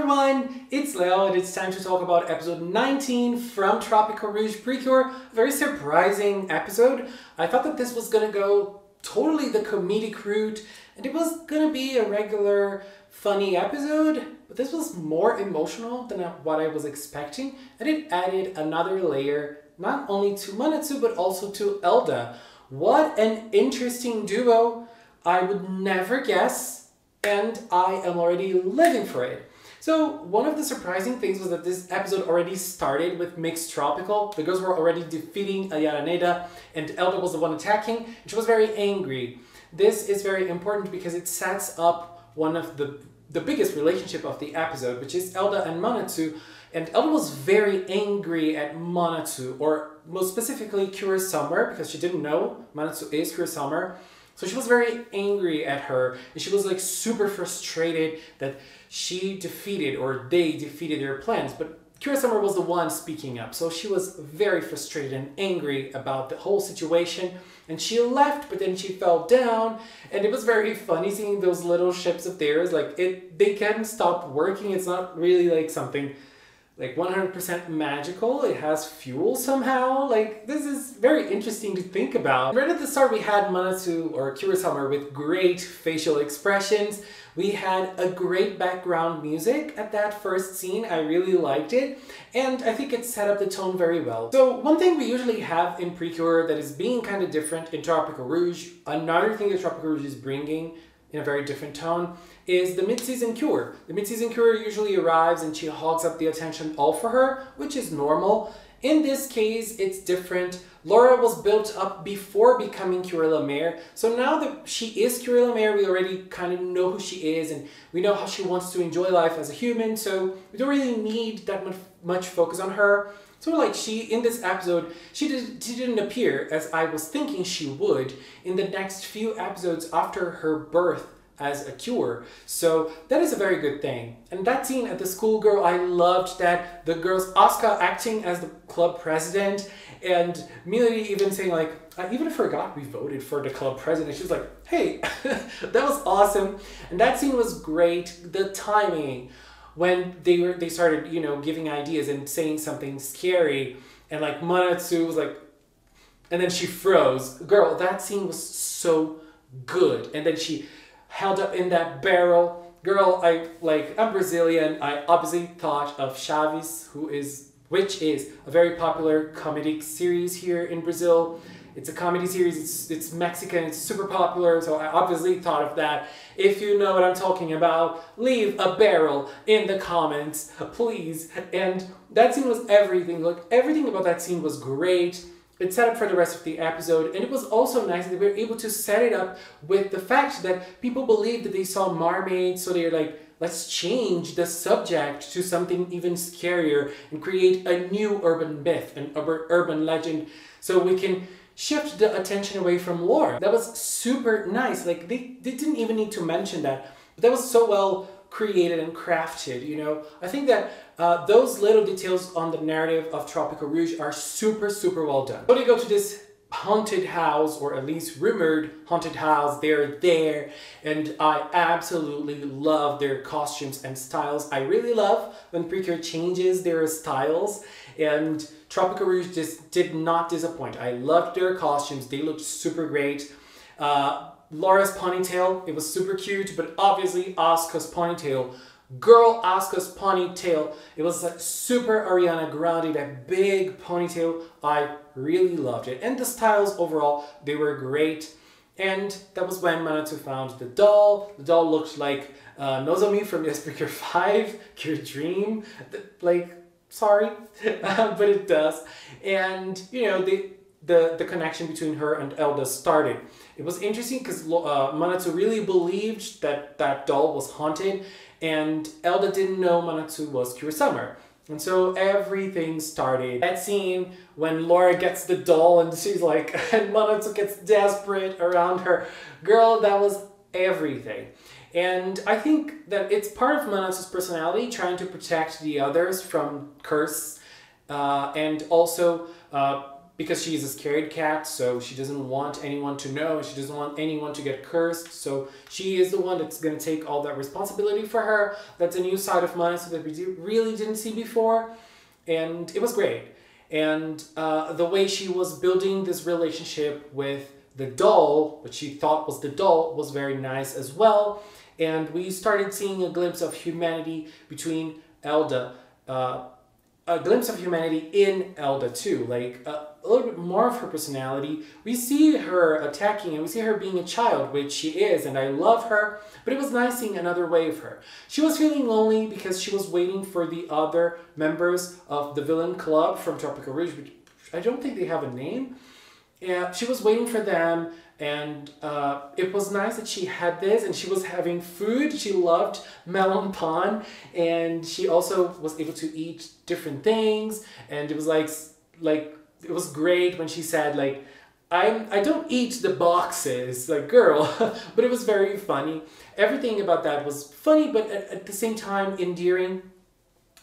everyone, it's Leo and it's time to talk about episode 19 from Tropical Rouge Precure. A very surprising episode. I thought that this was gonna go totally the comedic route and it was gonna be a regular funny episode, but this was more emotional than what I was expecting, and it added another layer not only to Manatsu but also to Elda. What an interesting duo. I would never guess, and I am already living for it. So one of the surprising things was that this episode already started with Mixed Tropical. The girls were already defeating Ayaraneda and Elda was the one attacking, and she was very angry. This is very important because it sets up one of the biggest relationship of the episode, which is Elda and Manatsu. And Elda was very angry at Manatsu, or most specifically Kira Summer, because she didn't know Manatsu is Kira Summer. So she was very angry at her, and she was like super frustrated that she defeated, or they defeated their plans. But Kira Summer was the one speaking up, so she was very frustrated and angry about the whole situation. And she left, but then she fell down, and it was very funny seeing those little ships of theirs. Like they can't stop working. It's not really like something like 100% magical. It has fuel somehow. Like, this is very interesting to think about. Right at the start we had Manatsu, or Kira Summer, with great facial expressions. We had a great background music at that first scene. I really liked it, and I think it set up the tone very well. So one thing we usually have in Precure that is being kind of different in Tropical Rouge, another thing that Tropical Rouge is bringing in a very different tone, is the mid-season cure. The mid-season cure usually arrives and she hogs up the attention all for her, which is normal. In this case, it's different. Laura was built up before becoming Cure La Mer, so now that she is Cure La Mer, we already kind of know who she is and we know how she wants to enjoy life as a human, so we don't really need that much focus on her. So like in this episode, she didn't appear as I was thinking she would in the next few episodes after her birth as a cure. So that is a very good thing. And that scene at the schoolgirl, I loved that. The girls, Asuka acting as the club president, and Milady even saying like, I even forgot we voted for the club president. She was like, hey, that was awesome. And that scene was great. The timing, when they started, you know, giving ideas and saying something scary, and like Manatsu was like, and then she froze. Girl, that scene was so good. And then she held up in that barrel. Girl, I'm Brazilian. I obviously thought of Chaves, which is a very popular comedic series here in Brazil. It's a comedy series, it's Mexican, it's super popular, so I obviously thought of that. If you know what I'm talking about, leave a barrel in the comments, please. And that scene was everything. Look, everything about that scene was great. It set up for the rest of the episode, and it was also nice that we were able to set it up with the fact that people believed that they saw mermaids, so they're like, let's change the subject to something even scarier and create a new urban myth, an urban legend, so we can shift the attention away from lore. That was super nice. Like, they didn't even need to mention that, but that was so well created and crafted, you know. I think that those little details on the narrative of Tropical Rouge are super, super well done. So they go to this haunted house, or at least rumored haunted house. They're there, and I absolutely love their costumes and styles. I really love when Precure changes their styles, and Tropical Rouge just did not disappoint. I loved their costumes. They looked super great. Laura's ponytail, it was super cute, but obviously Asuka's ponytail. Girl, Asuka's ponytail, it was like super Ariana Grande, that big ponytail. I really loved it. And the styles overall, they were great. And that was when Manatsu found the doll. The doll looked like Nozomi from Yes Precure 5, Cure Dream. Like, sorry, but it does. And, you know, the connection between her and Elda started. It was interesting because Manatsu really believed that that doll was haunted, and Elda didn't know Manatsu was Kira Summer. And so everything started. That scene when Laura gets the doll and she's like, and Manatsu gets desperate around her. Girl, that was everything. And I think that it's part of Manatsu's personality, trying to protect the others from curse, and also because she's a scared cat, so she doesn't want anyone to know, she doesn't want anyone to get cursed, so she is the one that's going to take all that responsibility for her. That's a new side of Manatsu that we really didn't see before, and it was great. And the way she was building this relationship with the doll, what she thought was the doll, was very nice as well. And we started seeing a glimpse of humanity between Elda, a glimpse of humanity in Elda too, like a little bit more of her personality. We see her attacking and we see her being a child, which she is, and I love her, but it was nice seeing another way of her. She was feeling lonely because she was waiting for the other members of the villain club from Tropico Rouge, which I don't think they have a name. Yeah, she was waiting for them, and it was nice that she had this, and she was having food. She loved melon pan, and she also was able to eat different things, and it was like it was great when she said like, I don't eat the boxes, like girl, but it was very funny. Everything about that was funny, but at the same time endearing.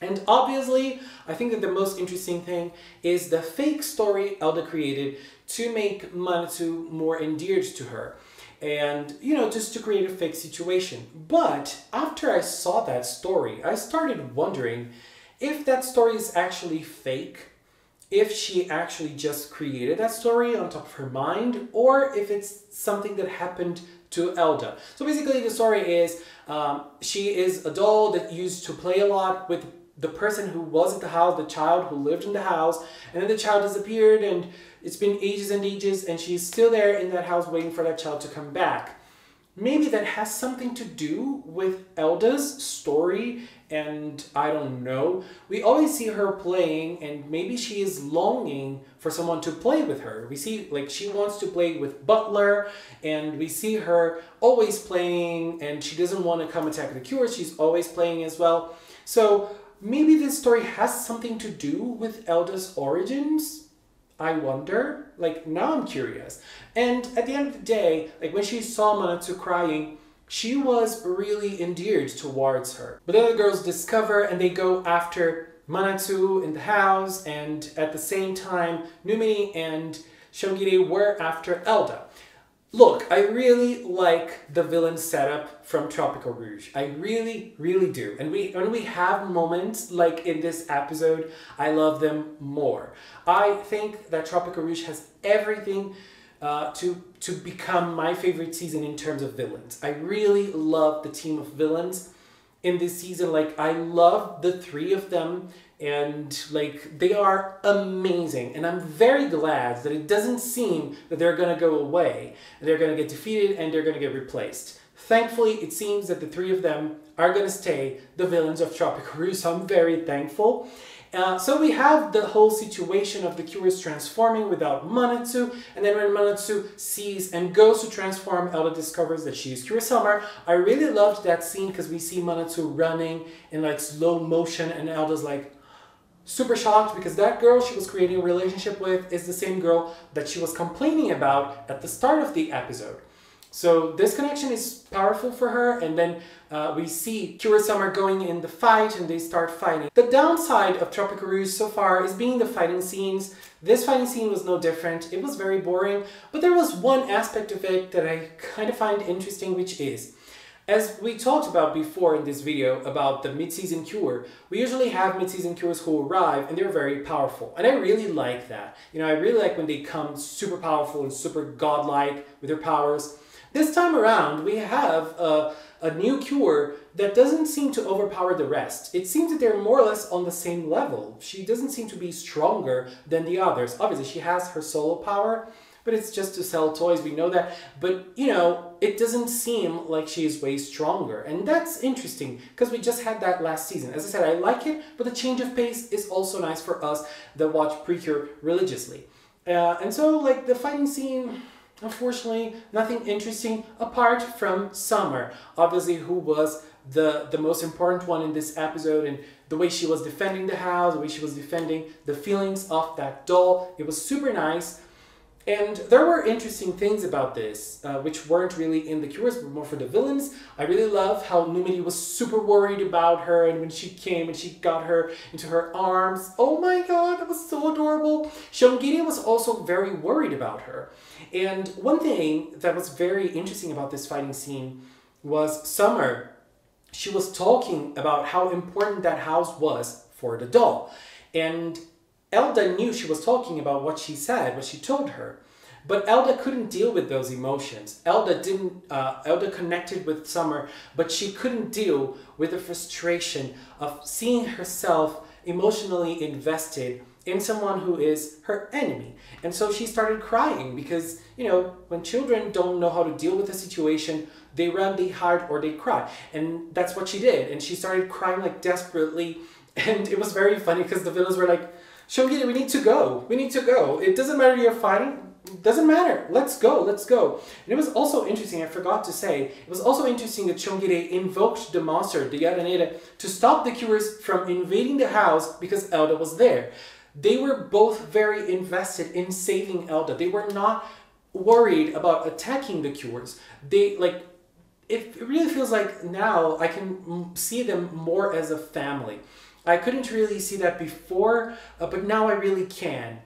And obviously, I think that the most interesting thing is the fake story Elda created to make Manatsu more endeared to her. And, you know, just to create a fake situation. But after I saw that story, I started wondering if that story is actually fake, if she actually just created that story on top of her mind, or if it's something that happened to Elda. So basically the story is, she is a doll that used to play a lot with the person who was at the house, the child who lived in the house, and then the child disappeared, and it's been ages and ages, and she's still there in that house waiting for that child to come back. Maybe that has something to do with Elda's story, and I don't know. We always see her playing, and maybe she is longing for someone to play with her. We see, like, she wants to play with Butler, and we see her always playing, and she doesn't want to come attack the Cure. She's always playing as well. So maybe this story has something to do with Elda's origins? I wonder. Like, now I'm curious. And at the end of the day, like when she saw Manatsu crying, she was really endeared towards her. But then the girls discover and they go after Manatsu in the house, and at the same time, Numini and Shongire were after Elda. Look, I really like the villain setup from Tropico Rouge. I really, really do. And when we have moments like in this episode, I love them more. I think that Tropico Rouge has everything to become my favorite season in terms of villains. I really love the team of villains in this season. Like, I love the three of them, and like they are amazing, and I'm very glad that it doesn't seem that they're gonna go away, they're gonna get defeated and they're gonna get replaced. Thankfully, it seems that the three of them are gonna stay the villains of Tropico Rouge, so I'm very thankful. So we have the whole situation of the Cures transforming without Manatsu, and then when Manatsu sees and goes to transform, Elda discovers that she is Cure Summer. I really loved that scene because we see Manatsu running in like slow motion, and Elda's like super shocked because that girl she was creating a relationship with is the same girl that she was complaining about at the start of the episode. So this connection is powerful for her, and then we see Cure Summer going in the fight and they start fighting. The downside of Tropico Rouge so far is being the fighting scenes. This fighting scene was no different. It was very boring, but there was one aspect of it that I kind of find interesting, which is, as we talked about before in this video about the mid-season cure, we usually have mid-season cures who arrive and they're very powerful. And I really like that. You know, I really like when they come super powerful and super godlike with their powers. This time around, we have a new cure that doesn't seem to overpower the rest. It seems that they're more or less on the same level. She doesn't seem to be stronger than the others. Obviously, she has her solo power, but it's just to sell toys, we know that. But, you know, it doesn't seem like she is way stronger. And that's interesting, because we just had that last season. As I said, I like it, but the change of pace is also nice for us that watch Precure religiously. And so, like, the fighting scene, unfortunately, nothing interesting apart from Summer. Obviously, who was the most important one in this episode, and the way she was defending the house, the way she was defending the feelings of that doll. It was super nice. And there were interesting things about this, which weren't really in the cures, but more for the villains. I really love how Numidi was super worried about her, and when she came and she got her into her arms, oh my god, that was so adorable. Shongiri was also very worried about her. And one thing that was very interesting about this fighting scene was Summer. She was talking about how important that house was for the doll. And Elda knew she was talking about what she said, what she told her. But Elda couldn't deal with those emotions. Elda connected with Summer, but she couldn't deal with the frustration of seeing herself emotionally invested in someone who is her enemy. And so she started crying because, you know, when children don't know how to deal with a situation, they run, they hide, or they cry. And that's what she did. And she started crying like desperately. And it was very funny because the villains were like, Shongiri, we need to go. We need to go. It doesn't matter you're fighting. It doesn't matter. Let's go. Let's go. And it was also interesting, I forgot to say, it was also interesting that Shongiri invoked the monster, the Yaraneda, to stop the Cures from invading the house because Elda was there. They were both very invested in saving Elda. They were not worried about attacking the Cures. It really feels like now I can see them more as a family. I couldn't really see that before, but now I really can.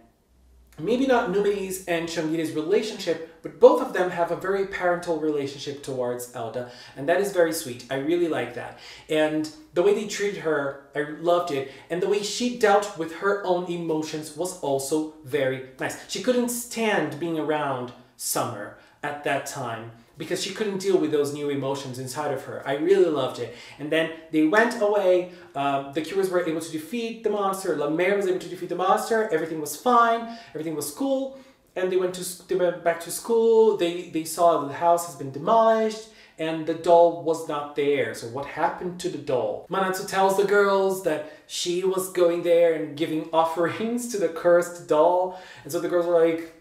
Maybe not Numidi's and Shongiri's relationship, but both of them have a very parental relationship towards Elda, and that is very sweet. I really like that. And the way they treated her, I loved it. And the way she dealt with her own emotions was also very nice. She couldn't stand being around Summer at that time, because she couldn't deal with those new emotions inside of her. I really loved it. And then they went away. The Cures were able to defeat the monster. La Mère was able to defeat the monster. Everything was fine. Everything was cool. And they went back to school. They saw that the house has been demolished and the doll was not there. So what happened to the doll? Manatsu tells the girls that she was going there and giving offerings to the cursed doll. And so the girls were like,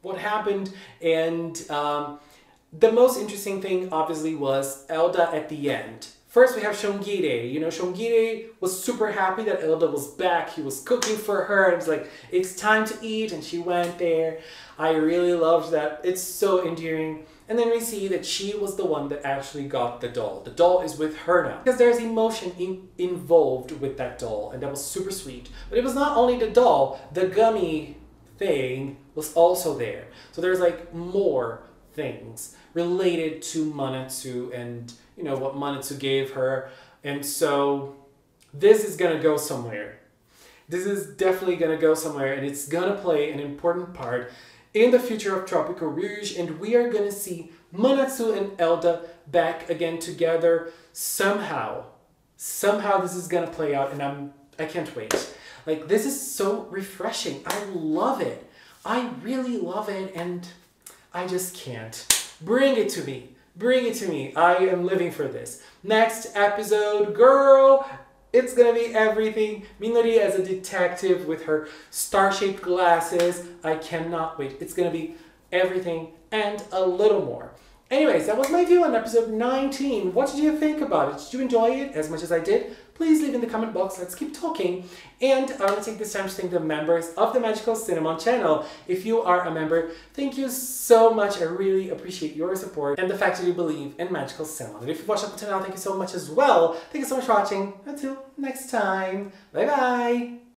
what happened? And the most interesting thing, obviously, was Elda at the end. First, we have Shongiri. You know, Shongiri was super happy that Elda was back. He was cooking for her. It was like, it's time to eat, and she went there. I really loved that. It's so endearing. And then we see that she was the one that actually got the doll. The doll is with her now. Because there's emotion involved with that doll, and that was super sweet. But it was not only the doll, the gummy thing was also there. So there's like more things related to Manatsu and, you know, what Manatsu gave her. And so this is gonna go somewhere. This is definitely gonna go somewhere, and it's gonna play an important part in the future of Tropico Rouge, and we are gonna see Manatsu and Elda back again together somehow. Somehow this is gonna play out, and I can't wait. Like, this is so refreshing. I love it. I really love it, and I just can't. Bring it to me. Bring it to me. I am living for this. Next episode, girl, it's gonna be everything. Minori as a detective with her star-shaped glasses. I cannot wait. It's gonna be everything and a little more. Anyways, that was my view on episode 19. What did you think about it? Did you enjoy it as much as I did? Please leave in the comment box. Let's keep talking. And I want to take this time to thank the members of the Magical Cinnamon channel. If you are a member, thank you so much. I really appreciate your support and the fact that you believe in Magical Cinnamon. And if you've watched up until now, thank you so much as well. Thank you so much for watching. Until next time. Bye bye.